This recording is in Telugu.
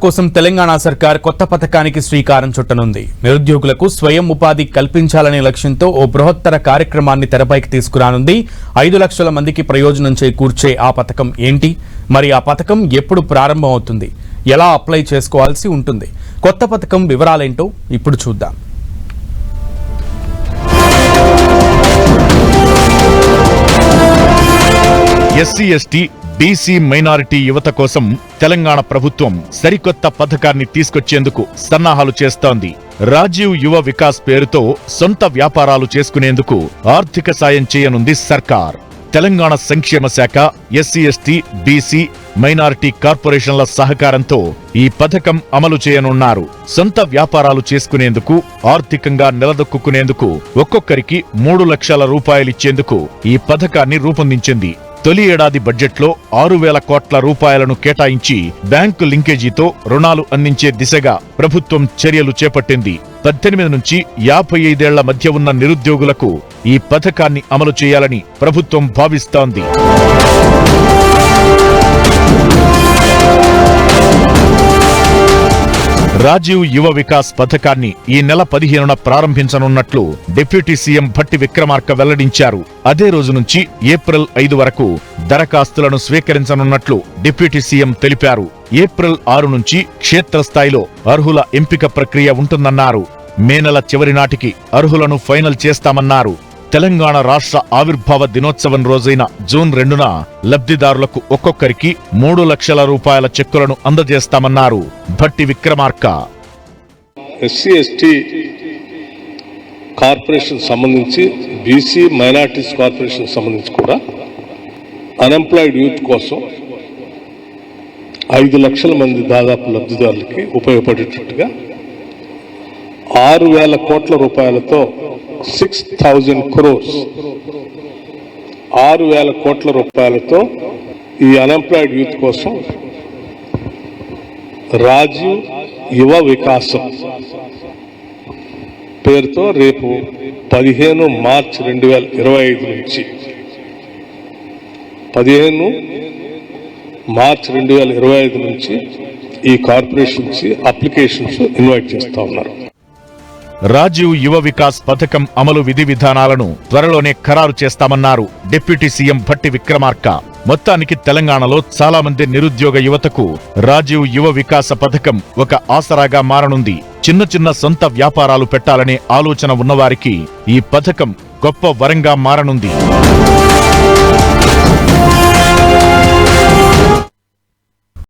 కోసం తెలంగాణ సర్కార్ కొత్త పథకానికి శ్రీకారం చుట్టనుంది. నిరుద్యోగులకు స్వయం ఉపాధి కల్పించాలనే లక్ష్యంతో ఓ బృహత్తర కార్యక్రమాన్ని తెరపైకి తీసుకురానుంది. 5 లక్షల మందికి ప్రయోజనం చేకూర్చే ఆ పథకం ఏంటి? మరి ఆ పథకం ఎప్పుడు ప్రారంభమవుతుంది? ఎలా అప్లై చేసుకోవాల్సి ఉంటుంది? కొత్త పథకం వివరాలేంటో ఇప్పుడు చూద్దాం. ఎస్సీ ఎస్టీ బీసీ మైనారిటీ యువత కోసం తెలంగాణ ప్రభుత్వం సరికొత్త పథకాన్ని తీసుకొచ్చేందుకు సన్నాహాలు చేస్తోంది. రాజీవ్ యువ వికాస్ పేరుతో సొంత వ్యాపారాలు చేసుకునేందుకు ఆర్థిక సాయం చేయనుంది సర్కార్. తెలంగాణ సంక్షేమ శాఖ, ఎస్సీ ఎస్టీ బీసీ మైనారిటీ కార్పొరేషన్ల సహకారంతో ఈ పథకం అమలు చేయనున్నారు. సొంత వ్యాపారాలు చేసుకునేందుకు, ఆర్థికంగా నిలదొక్కునేందుకు ఒక్కొక్కరికి 3 లక్షల రూపాయలిచ్చేందుకు ఈ పథకాన్ని రూపొందించింది. తొలి ఏడాది బడ్జెట్లో 6,000 కోట్ల రూపాయలను కేటాయించి బ్యాంకు లింకేజీతో రుణాలు అందించే దిశగా ప్రభుత్వం చర్యలు చేపట్టింది. 18 నుంచి 55 ఏళ్ల మధ్య ఉన్న నిరుద్యోగులకు ఈ పథకాన్ని అమలు చేయాలని ప్రభుత్వం భావిస్తోంది. రాజీవ్ యువ వికాస్ పథకాన్ని ఈ నెల 15న ప్రారంభించనున్నట్లు డిప్యూటీ సీఎం భట్టి విక్రమార్క వెల్లడించారు. అదే రోజు నుంచి ఏప్రిల్ 5 వరకు దరఖాస్తులను స్వీకరించనున్నట్లు డిప్యూటీ సీఎం తెలిపారు. ఏప్రిల్ 6 నుంచి క్షేత్రస్థాయిలో అర్హుల ఎంపిక ప్రక్రియ ఉంటుందన్నారు. మే నెల చివరి నాటికి అర్హులను ఫైనల్ చేస్తామన్నారు. తెలంగాణ రాష్ట్ర ఆవిర్భావ దినోత్సవం రోజైన జూన్ 2న లబ్ధిదారులకు ఒక్కొక్కరికి 3 లక్షల రూపాయల చెక్కులను అందజేస్తామన్నారు Bhatti Vikramarka. SC ST corporation సంబంధించి, బీసీ మైనారిటీస్ కార్పొరేషన్ సంబంధించి కూడా అన్ఎంప్లాయిడ్ యూత్ కోసం 5 లక్షల మంది దాదాపు లబ్ధిదారులకి ఉపయోగపడేటట్టుగా 6,000 కోట్ల రూపాయలతో 6,000 crores 6,000 కోట్ల రూపాయలతో ఈ అన్ఎంప్లాయిడ్ యూత్ కోసం రాజీవ్ యువ వికాసం పేరుతో రేపు 15 మార్చి 2025 నుంచి 15 మార్చి 2025 నుంచి ఈ కార్పొరేషన్స్ అప్లికేషన్స్ ఇన్వైట్ చేస్తా ఉన్నారు. రాజీవ్ యువ వికాస్ పథకం అమలు విధి విధానాలను త్వరలోనే ఖరారు చేస్తామన్నారు డిప్యూటీ సీఎం భట్టి విక్రమార్క. మొత్తానికి తెలంగాణలో చాలా మంది నిరుద్యోగ యువతకు రాజీవ్ యువ వికాస పథకం ఒక ఆసరాగా మారనుంది. చిన్న సొంత వ్యాపారాలు పెట్టాలనే ఆలోచన ఉన్నవారికి ఈ పథకం గొప్ప వరంగా మారనుంది.